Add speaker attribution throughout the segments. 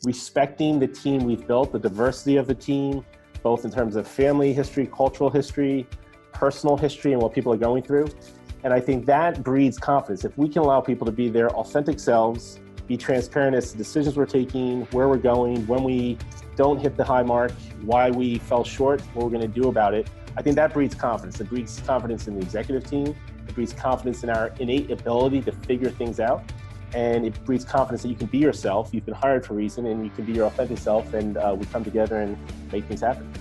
Speaker 1: respecting the team we've built, the diversity of the team, both in terms of family history, cultural history, personal history, and what people are going through. And I think that breeds confidence. If we can allow people to be their authentic selves, be transparent as to decisions we're taking, where we're going, when we don't hit the high mark, why we fell short, what we're going to do about it, I think that breeds confidence. It breeds confidence in the executive team. It breeds confidence in our innate ability to figure things out. And it breeds confidence that you can be yourself. You've been hired for a reason, and you can be your authentic self, and we come together and make things happen.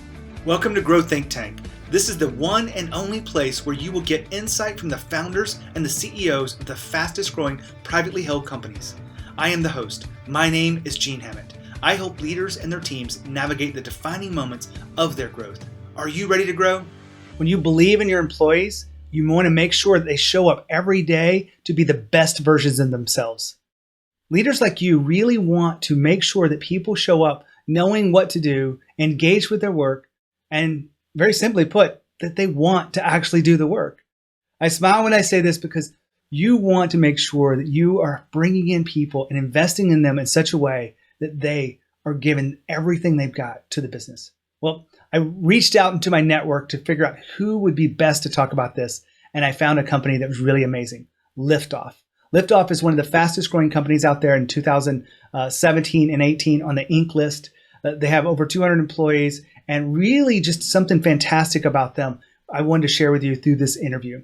Speaker 2: Welcome to Grow Think Tank. This is the one and only place where you will get insight from the founders and the CEOs of the fastest growing privately held companies. I am the host. My name is Gene Hammett. I help leaders and their teams navigate the defining moments of their growth. Are you ready to grow? When you believe in your employees, you want to make sure that they show up every day to be the best versions of themselves. Leaders like you really want to make sure that people show up knowing what to do, engage with their work, and very simply put, that they want to actually do the work. I smile when I say this because you want to make sure that you are bringing in people and investing in them in such a way that they are giving everything they've got to the business. Well, I reached out into my network to figure out who would be best to talk about this, and I found a company that was really amazing, Liftoff. Liftoff is one of the fastest growing companies out there in 2017 and 18 on the Inc. list. They have over 200 employees, and really just something fantastic about them I wanted to share with you through this interview.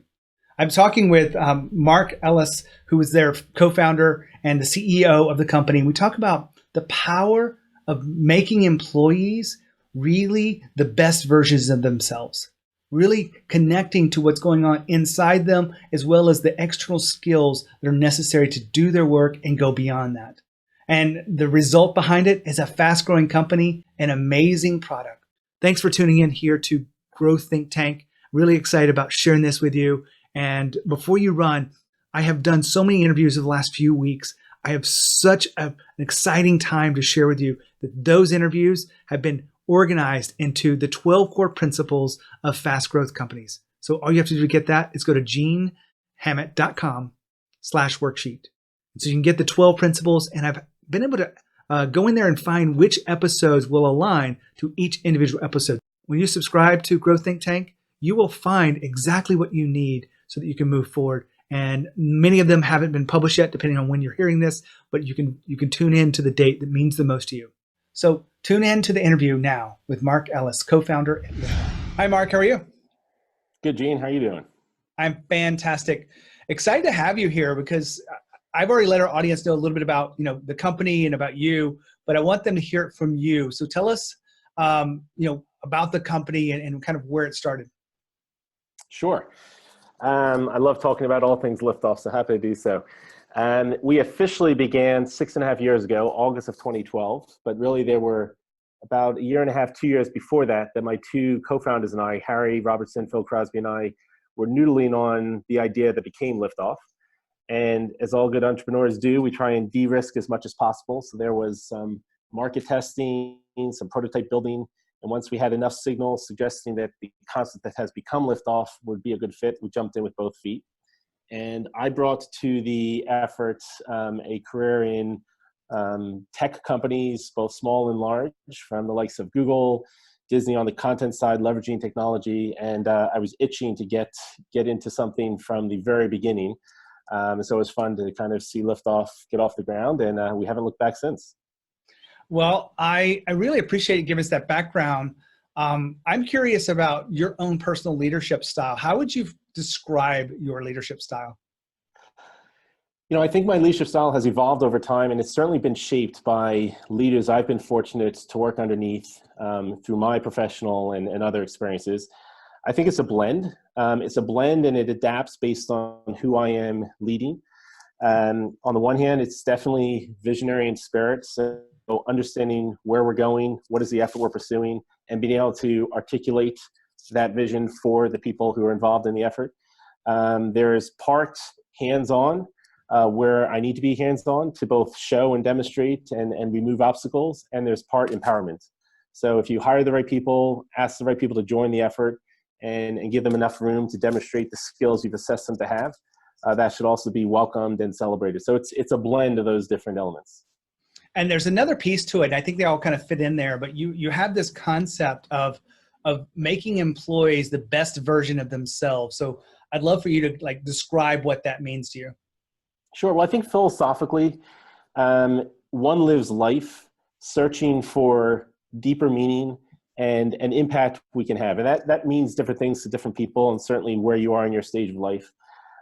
Speaker 2: I'm talking with Mark Ellis, who is their co-founder and the CEO of the company. We talk about the power of making employees really the best versions of themselves, really connecting to what's going on inside them, as well as the external skills that are necessary to do their work and go beyond that. And the result behind it is a fast-growing company, an amazing product. Thanks for tuning in here to Grow Think Tank. Really excited about sharing this with you. And before you run, I have done so many interviews over the last few weeks. I have such an exciting time to share with you that those interviews have been organized into the 12 core principles of fast growth companies. So all you have to do to get that is go to genehammett.com/worksheet. So you can get the 12 principles, and I've been able to go in there and find which episodes will align to each individual episode. When you subscribe to Grow Think Tank, you will find exactly what you need so that you can move forward. And many of them haven't been published yet, depending on when you're hearing this, but you can tune in to the date that means the most to you. So tune in to the interview now with Mark Ellis, co-founder at Liftoff. Hi, Mark. How are you?
Speaker 1: Good, Gene. How are you doing?
Speaker 2: I'm fantastic. Excited to have you here because I've already let our audience know a little bit about the company and about you, but I want them to hear it from you. So tell us about the company and kind of where it started.
Speaker 1: Sure. I love talking about all things Liftoff, so happy to do so. We officially began 6.5 years ago, August of 2012, but really there were about 1.5 years, 2 years before that my two co-founders and I, Harry Robertson, Phil Crosby, and I were noodling on the idea that became Liftoff. And as all good entrepreneurs do, we try and de-risk as much as possible. So there was some market testing, some prototype building. And once we had enough signals suggesting that the concept that has become Liftoff would be a good fit, we jumped in with both feet. And I brought to the effort a career in tech companies, both small and large, from the likes of Google, Disney on the content side, leveraging technology. And I was itching to get into something from the very beginning. So it was fun to kind of see Liftoff get off the ground, and we haven't looked back since.
Speaker 2: Well, I really appreciate you giving us that background. I'm curious about your own personal leadership style. How would you describe your leadership style?
Speaker 1: I think my leadership style has evolved over time, and it's certainly been shaped by leaders I've been fortunate to work underneath through my professional and other experiences. I think it's a blend. It's a blend, and it adapts based on who I am leading. On the one hand, it's definitely visionary in spirit. So understanding where we're going, what is the effort we're pursuing, and being able to articulate that vision for the people who are involved in the effort. There is part hands-on, where I need to be hands-on to both show and demonstrate and remove obstacles, and there's part empowerment. So if you hire the right people, ask the right people to join the effort, and give them enough room to demonstrate the skills you've assessed them to have, that should also be welcomed and celebrated. So it's a blend of those different elements.
Speaker 2: And there's another piece to it, and I think they all kind of fit in there, but you have this concept of making employees the best version of themselves. So I'd love for you to like describe what that means to you.
Speaker 1: Sure. Well, I think philosophically, one lives life searching for deeper meaning and an impact we can have. And that means different things to different people, and certainly where you are in your stage of life.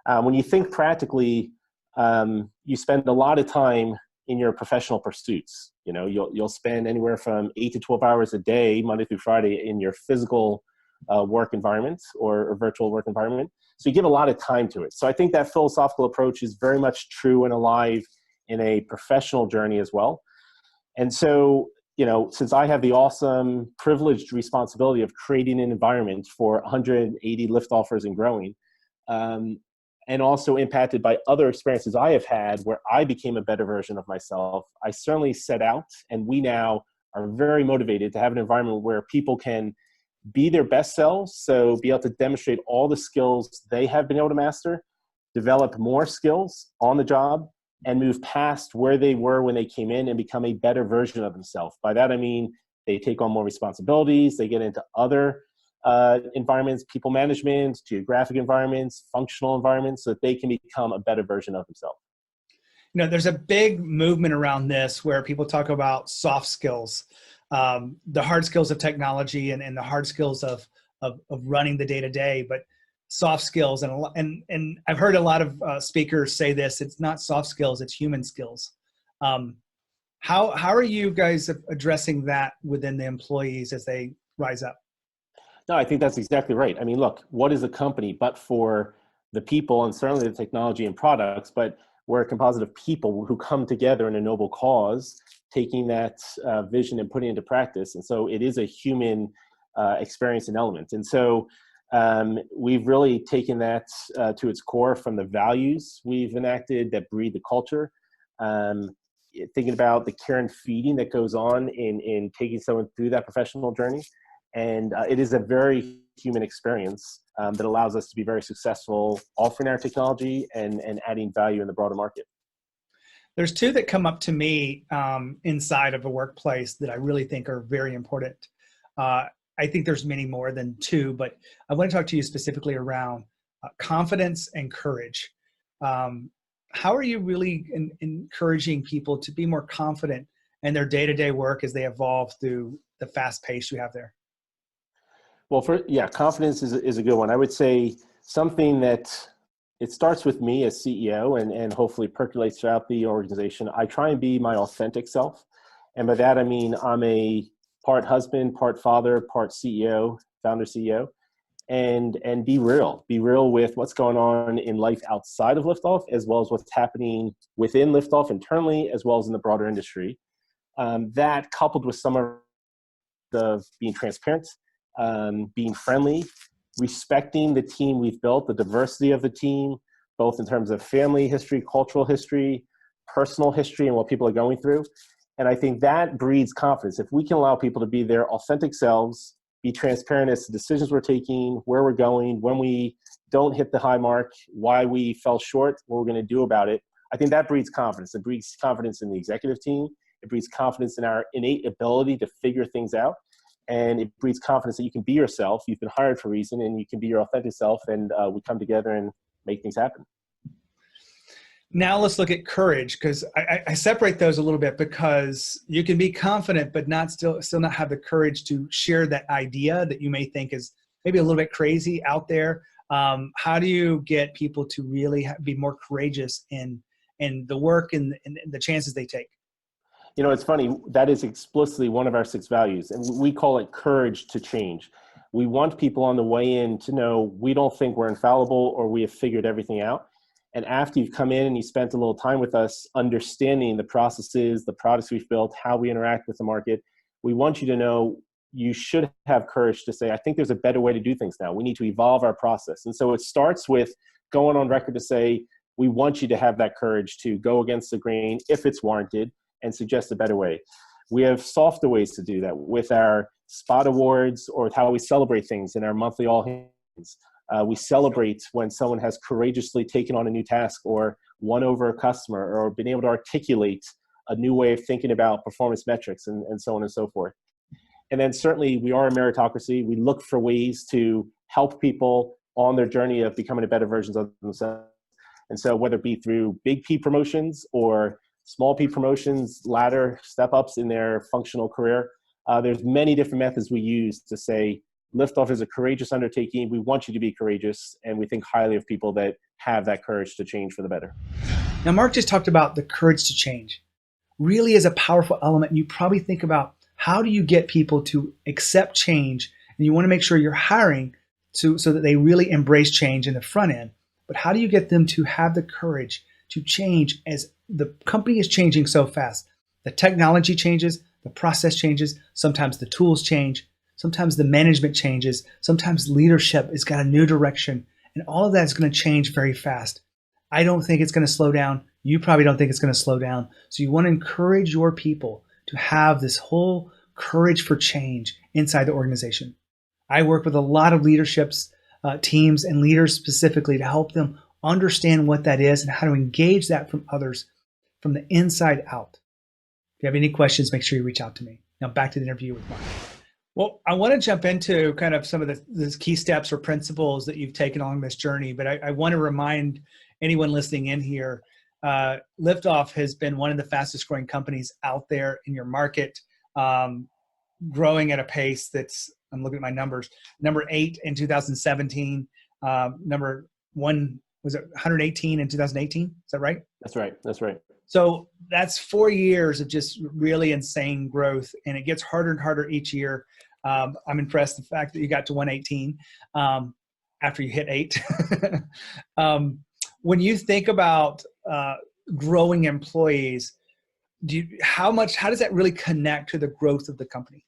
Speaker 1: When you think practically, you spend a lot of time in your professional pursuits. You know, you'll spend anywhere from 8 to 12 hours a day, Monday through Friday, in your physical work environment or virtual work environment. So you give a lot of time to it. So I think that philosophical approach is very much true and alive in a professional journey as well. And so, you know, since I have the awesome, privileged responsibility of creating an environment for 180 Liftoffers and growing, and also impacted by other experiences I have had where I became a better version of myself, I certainly set out, and we now are very motivated to have an environment where people can be their best selves, so be able to demonstrate all the skills they have been able to master, develop more skills on the job, and move past where they were when they came in and become a better version of themselves. By that I mean they take on more responsibilities, they get into other environments, people management, geographic environments, functional environments, so that they can become a better version of themselves.
Speaker 2: You know, there's a big movement around this where people talk about soft skills, the hard skills of technology and the hard skills of running the day to day, but soft skills and I've heard a lot of speakers say this: it's not soft skills, it's human skills. How are you guys addressing that within the employees as they rise up?
Speaker 1: No, I think that's exactly right. I mean, look, what is a company but for the people, and certainly the technology and products, but we're a composite of people who come together in a noble cause, taking that vision and putting it into practice. And so it is a human experience and element. And so we've really taken that to its core from the values we've enacted that breed the culture. Thinking about the care and feeding that goes on in taking someone through that professional journey. And it is a very human experience that allows us to be very successful offering our technology and adding value in the broader market.
Speaker 2: There's two that come up to me inside of a workplace that I really think are very important. I think there's many more than two, but I want to talk to you specifically around confidence and courage. How are you really encouraging people to be more confident in their day-to-day work as they evolve through the fast pace you have there?
Speaker 1: Well, confidence is a good one. I would say something that it starts with me as CEO and hopefully percolates throughout the organization. I try and be my authentic self. And by that, I mean, I'm a part husband, part father, part CEO, founder CEO, and be real with what's going on in life outside of Liftoff, as well as what's happening within Liftoff internally, as well as in the broader industry. That coupled with some of the being transparent, being friendly, respecting the team we've built, the diversity of the team, both in terms of family history, cultural history, personal history, and what people are going through. And I think that breeds confidence. If we can allow people to be their authentic selves, be transparent as to decisions we're taking, where we're going, when we don't hit the high mark, why we fell short, what we're going to do about it, I think that breeds confidence. It breeds confidence in the executive team. It breeds confidence in our innate ability to figure things out. And it breeds confidence that you can be yourself. You've been hired for a reason, and you can be your authentic self, and we come together and make things happen.
Speaker 2: Now let's look at courage, because I separate those a little bit, because you can be confident but not still not have the courage to share that idea that you may think is maybe a little bit crazy out there. How do you get people to really be more courageous in the work and the chances they take?
Speaker 1: You know, it's funny, that is explicitly one of our 6 values, and we call it courage to change. We want people on the way in to know we don't think we're infallible or we have figured everything out. And after you've come in and you spent a little time with us understanding the processes, the products we've built, how we interact with the market, we want you to know you should have courage to say, I think there's a better way to do things now. We need to evolve our process. And so it starts with going on record to say, we want you to have that courage to go against the grain if it's warranted and suggest a better way. We have softer ways to do that with our spot awards or with how we celebrate things in our monthly all hands. We celebrate when someone has courageously taken on a new task or won over a customer or been able to articulate a new way of thinking about performance metrics and so on and so forth. And then certainly we are a meritocracy. We look for ways to help people on their journey of becoming a better versions of themselves. And so whether it be through big P promotions or small P promotions, ladder step-ups in their functional career, there's many different methods we use to say, Liftoff is a courageous undertaking. We want you to be courageous, and we think highly of people that have that courage to change for the better.
Speaker 2: Now, Mark just talked about the courage to change. Really is a powerful element. And you probably think about, how do you get people to accept change? And you want to make sure you're hiring so that they really embrace change in the front end. But how do you get them to have the courage to change as the company is changing so fast? The technology changes, the process changes, sometimes the tools change, sometimes the management changes, sometimes leadership has got a new direction, and all of that is going to change very fast. I don't think it's going to slow down. You probably don't think it's going to slow down. So you want to encourage your people to have this whole courage for change inside the organization. I work with a lot of leaderships, teams and leaders specifically to help them understand what that is and how to engage that from others from the inside out. If you have any questions, make sure you reach out to me. Now back to the interview with Mark. Well, I want to jump into kind of some of the key steps or principles that you've taken along this journey, but I want to remind anyone listening in here, Liftoff has been one of the fastest growing companies out there in your market, growing at a pace that's, I'm looking at my numbers, number 8 in 2017, number 1, was it 118 in 2018? Is that right?
Speaker 1: That's right. That's right.
Speaker 2: So that's 4 years of just really insane growth, and it gets harder and harder each year. I'm impressed the fact that you got to 118 after you hit 8. When you think about growing employees, how does that really connect to the growth of the company?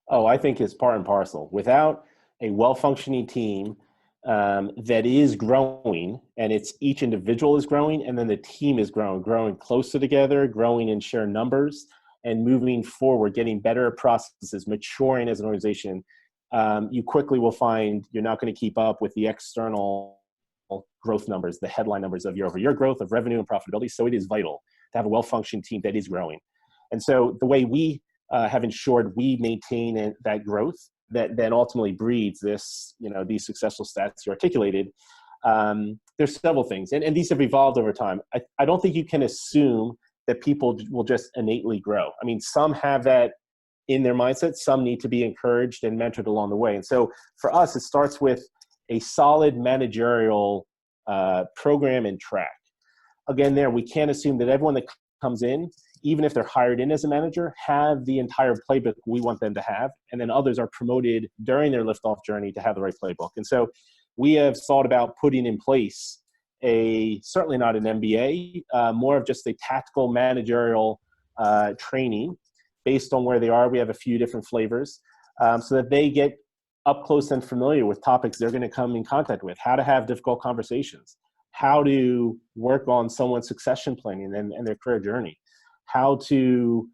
Speaker 1: Oh, I think it's part and parcel. Without a well-functioning team that is growing, and it's each individual is growing, and then the team is growing closer together, growing in shared numbers, and moving forward, getting better processes, maturing as an organization, you quickly will find you're not going to keep up with the external growth numbers, the headline numbers of year-over-year growth of revenue and profitability. So it is vital to have a well-functioning team that is growing. And so the way we have ensured we maintain that growth that then ultimately breeds this, these successful stats you articulated, there's several things. And these have evolved over time. I don't think you can assume that people will just innately grow. I mean, some have that in their mindset. Some need to be encouraged and mentored along the way. And so for us, it starts with a solid managerial program and track. Again, we can't assume that everyone that comes in, even if they're hired in as a manager, have the entire playbook we want them to have. And then others are promoted during their liftoff journey to have the right playbook. And so we have thought about putting in place certainly not an MBA, more of just a tactical managerial training based on where they are. We have a few different flavors so that they get up close and familiar with topics they're going to come in contact with, how to have difficult conversations, how to work on someone's succession planning and their career journey, how to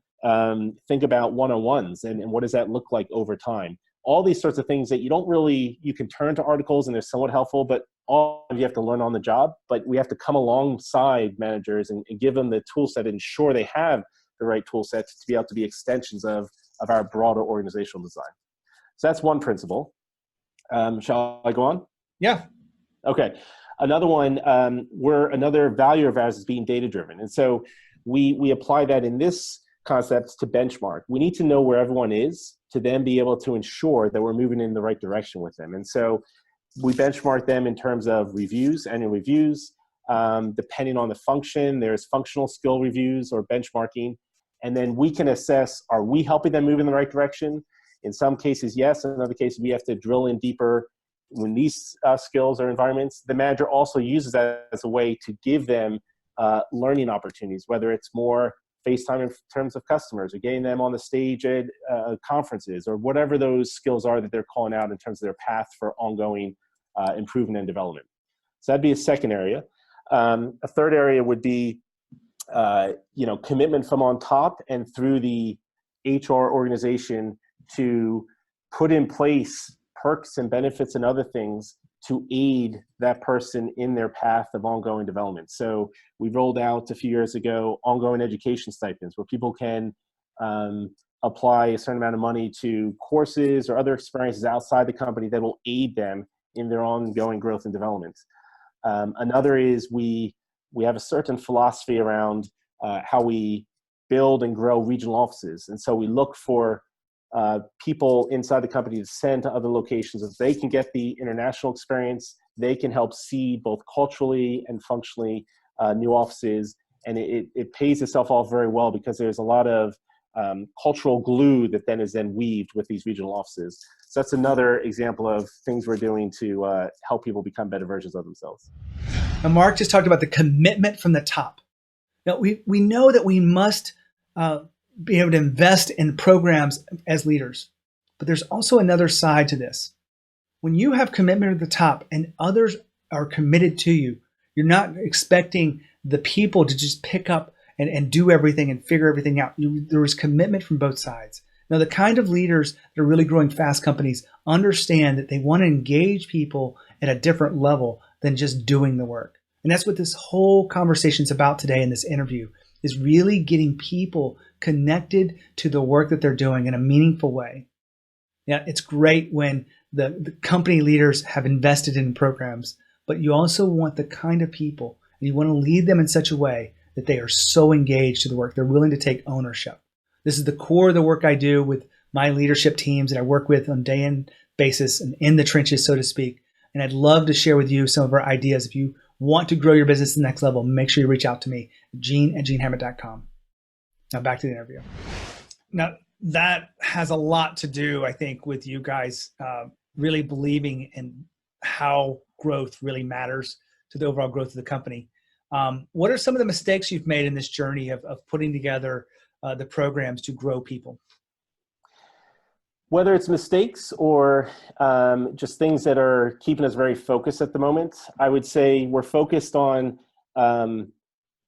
Speaker 1: think about one-on-ones and what does that look like over time. All these sorts of things that you can turn to articles and they're somewhat helpful, but all you have to learn on the job. But we have to come alongside managers and give them the tool set and ensure they have the right tool sets to be able to be extensions of our broader organizational design. So that's one principle. Shall I go on?
Speaker 2: Yeah.
Speaker 1: Okay. Another one, another value of ours is being data-driven. And so we apply that in this concept to benchmark. We need to know where everyone is to then be able to ensure that we're moving in the right direction with them. And so we benchmark them in terms of reviews, annual reviews. Depending on the function, there's functional skill reviews or benchmarking. And then we can assess, are we helping them move in the right direction? In some cases, yes. In other cases, we have to drill in deeper when these skills or environments. The manager also uses that as a way to give them learning opportunities, whether it's more FaceTime in terms of customers or getting them on the stage at conferences or whatever those skills are that they're calling out in terms of their path for ongoing improvement and development. So that'd be a second area. A third area would be, commitment from on top and through the HR organization to put in place perks and benefits and other things to aid that person in their path of ongoing development. So we rolled out a few years ago ongoing education stipends where people can apply a certain amount of money to courses or other experiences outside the company that will aid them in their ongoing growth and development. Another is we have a certain philosophy around how we build and grow regional offices. And so we look for people inside the company to send to other locations. If they can get the international experience, they can help seed both culturally and functionally new offices. And it pays itself off very well because there's a lot of cultural glue that then is then weaved with these regional offices. So that's another example of things we're doing to help people become better versions of themselves.
Speaker 2: Now, Mark just talked about the commitment from the top. Now, we know that we must be able to invest in programs as leaders, but there's also another side to this. When you have commitment at the top and others are committed to you, you're not expecting the people to just pick up and do everything and figure everything out. There is commitment from both sides. Now, the kind of leaders that are really growing fast companies understand that they want to engage people at a different level than just doing the work. And that's what this whole conversation is about today in this interview, is really getting people connected to the work that they're doing in a meaningful way. Yeah, it's great when the company leaders have invested in programs, but you also want the kind of people, and you want to lead them in such a way that they are so engaged to the work. They're willing to take ownership. This is the core of the work I do with my leadership teams that I work with on a day-in basis and in the trenches, so to speak. And I'd love to share with you some of our ideas. If you want to grow your business to the next level, make sure you reach out to me, gene@genehammett.com. Now back to the interview. Now that has a lot to do, I think, with you guys really believing in how growth really matters to the overall growth of the company. What are some of the mistakes you've made in this journey of putting together the programs to grow people?
Speaker 1: Whether it's mistakes or just things that are keeping us very focused at the moment, I would say we're focused on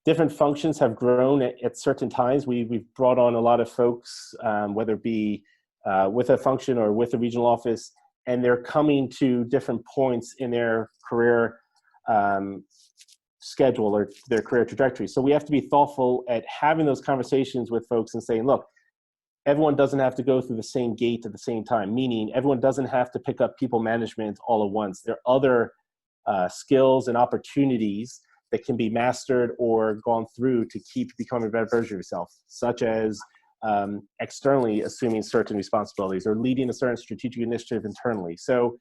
Speaker 1: different functions have grown at certain times. We've brought on a lot of folks, whether it be with a function or with a regional office, and they're coming to different points in their career schedule or their career trajectory. So we have to be thoughtful at having those conversations with folks and saying, look, everyone doesn't have to go through the same gate at the same time, meaning everyone doesn't have to pick up people management all at once. There are other skills and opportunities that can be mastered or gone through to keep becoming a better version of yourself, such as externally assuming certain responsibilities or leading a certain strategic initiative internally. So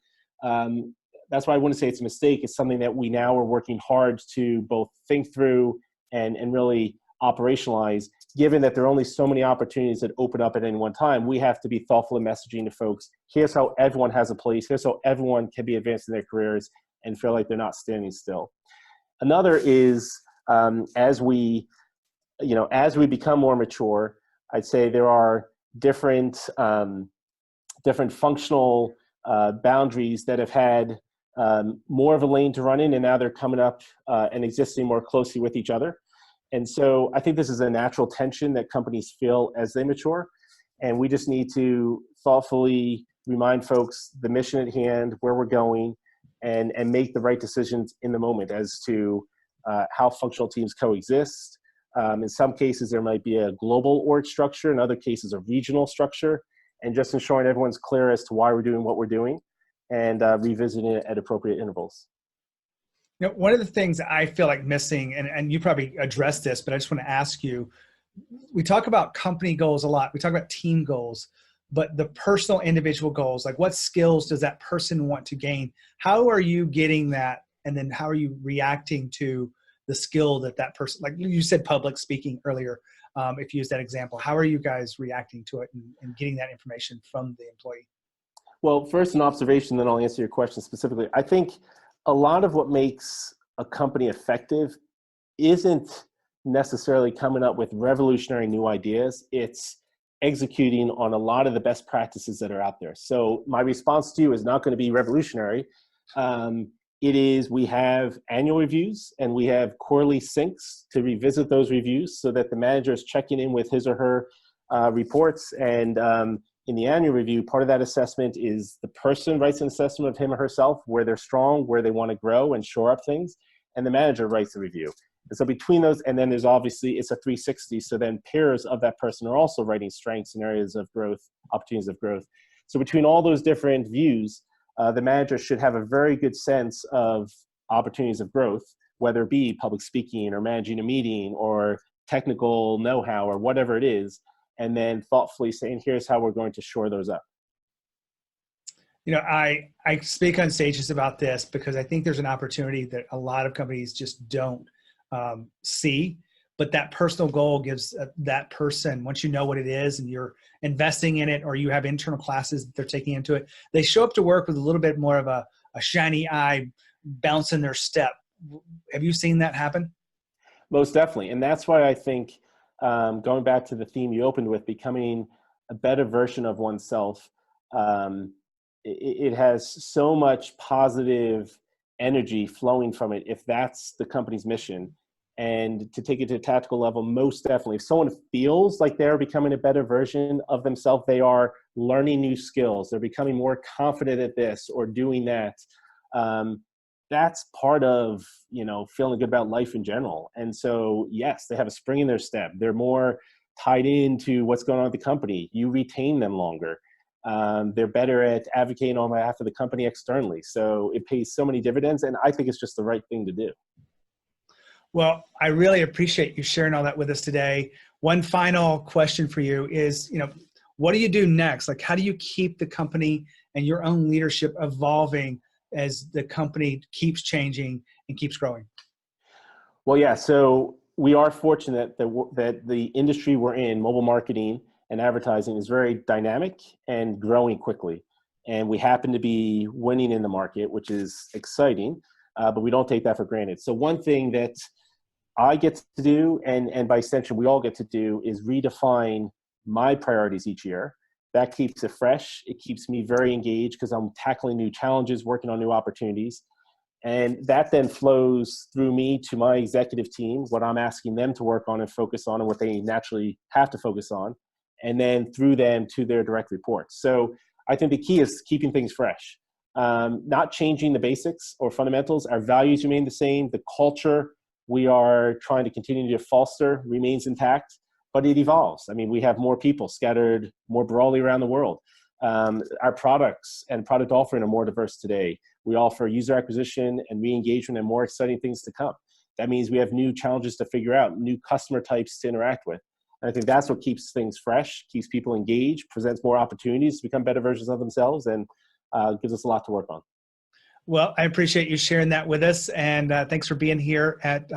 Speaker 1: that's why I wouldn't say it's a mistake. It's something that we now are working hard to both think through and really operationalize. Given that there are only so many opportunities that open up at any one time, we have to be thoughtful in messaging to folks. Here's how everyone has a place. Here's how everyone can be advanced in their careers and feel like they're not standing still. Another is as we become more mature, I'd say there are different functional boundaries that have had more of a lane to run in, and now they're coming up and existing more closely with each other. And so I think this is a natural tension that companies feel as they mature. And we just need to thoughtfully remind folks the mission at hand, where we're going, and make the right decisions in the moment as to how functional teams coexist. In some cases, there might be a global org structure. In other cases, a regional structure. And just ensuring everyone's clear as to why we're doing what we're doing and revisiting it at appropriate intervals.
Speaker 2: You know, one of the things I feel like missing, and you probably addressed this, but I just want to ask you, we talk about company goals a lot. We talk about team goals, but the personal individual goals, like what skills does that person want to gain? How are you getting that? And then how are you reacting to the skill that person, like you said, public speaking earlier, if you use that example, how are you guys reacting to it and getting that information from the employee?
Speaker 1: Well, first an observation, then I'll answer your question specifically. I think a lot of what makes a company effective isn't necessarily coming up with revolutionary new ideas. It's executing on a lot of the best practices that are out there. So my response to you is not going to be revolutionary. It is, we have annual reviews and we have quarterly syncs to revisit those reviews so that the manager is checking in with his or her reports and in the annual review, part of that assessment is the person writes an assessment of him or herself, where they're strong, where they want to grow and shore up things, and the manager writes a review. And so between those, and then there's obviously, it's a 360, so then peers of that person are also writing strengths and areas of growth, opportunities of growth. So between all those different views, the manager should have a very good sense of opportunities of growth, whether it be public speaking or managing a meeting or technical know-how or whatever it is, and then thoughtfully saying, here's how we're going to shore those up.
Speaker 2: You know, I speak on stages about this because I think there's an opportunity that a lot of companies just don't see, but that personal goal gives that person, once you know what it is and you're investing in it, or you have internal classes that they're taking into it, they show up to work with a little bit more of a shiny eye, bouncing their step. Have you seen that happen?
Speaker 1: Most definitely. And that's why I think, going back to the theme you opened with, becoming a better version of oneself, it has so much positive energy flowing from it if that's the company's mission. And to take it to a tactical level, most definitely, if someone feels like they're becoming a better version of themselves, they are learning new skills, they're becoming more confident at this or doing that, that's part of, feeling good about life in general. And so, yes, they have a spring in their step. They're more tied into what's going on with the company. You retain them longer. They're better at advocating on behalf of the company externally. So it pays so many dividends, and I think it's just the right thing to do.
Speaker 2: Well, I really appreciate you sharing all that with us today. One final question for you is, what do you do next? Like, how do you keep the company and your own leadership evolving as the company keeps changing and keeps growing?
Speaker 1: Well, yeah, so we are fortunate that the industry we're in, mobile marketing and advertising, is very dynamic and growing quickly. And we happen to be winning in the market, which is exciting, but we don't take that for granted. So one thing that I get to do, and by extension we all get to do, is redefine my priorities each year. That keeps it fresh. It keeps me very engaged because I'm tackling new challenges, working on new opportunities. And that then flows through me to my executive team, what I'm asking them to work on and focus on and what they naturally have to focus on, and then through them to their direct reports. So I think the key is keeping things fresh, not changing the basics or fundamentals. Our values remain the same. The culture we are trying to continue to foster remains intact, but it evolves. I mean, we have more people scattered more broadly around the world. Our products and product offering are more diverse today. We offer user acquisition and re-engagement and more exciting things to come. That means we have new challenges to figure out, new customer types to interact with. And I think that's what keeps things fresh, keeps people engaged, presents more opportunities to become better versions of themselves, and gives us a lot to work on.
Speaker 2: Well, I appreciate you sharing that with us, and thanks for being here at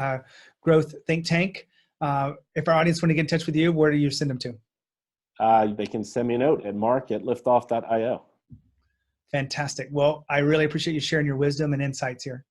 Speaker 2: Growth Think Tank. If our audience want to get in touch with you, where do you send them to?
Speaker 1: They can send me a note at mark@liftoff.io.
Speaker 2: Fantastic. Well, I really appreciate you sharing your wisdom and insights here.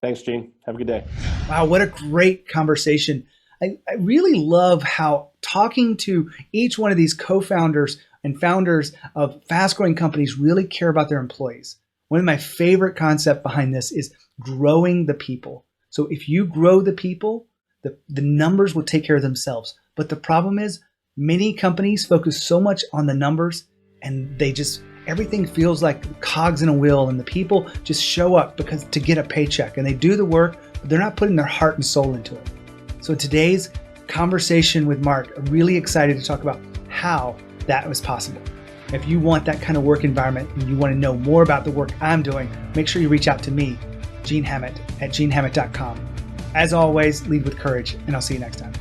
Speaker 1: Thanks, Gene. Have a good day.
Speaker 2: Wow, what a great conversation. I really love how talking to each one of these co-founders and founders of fast-growing companies really care about their employees. One of my favorite concepts behind this is growing the people. So if you grow the people, the numbers will take care of themselves. But the problem is many companies focus so much on the numbers, and everything feels like cogs in a wheel, and the people just show up to get a paycheck, and they do the work, but they're not putting their heart and soul into it. So today's conversation with Mark, I'm really excited to talk about how that was possible. If you want that kind of work environment and you want to know more about the work I'm doing, make sure you reach out to me, Gene Hammett, at genehammett.com. As always, lead with courage, and I'll see you next time.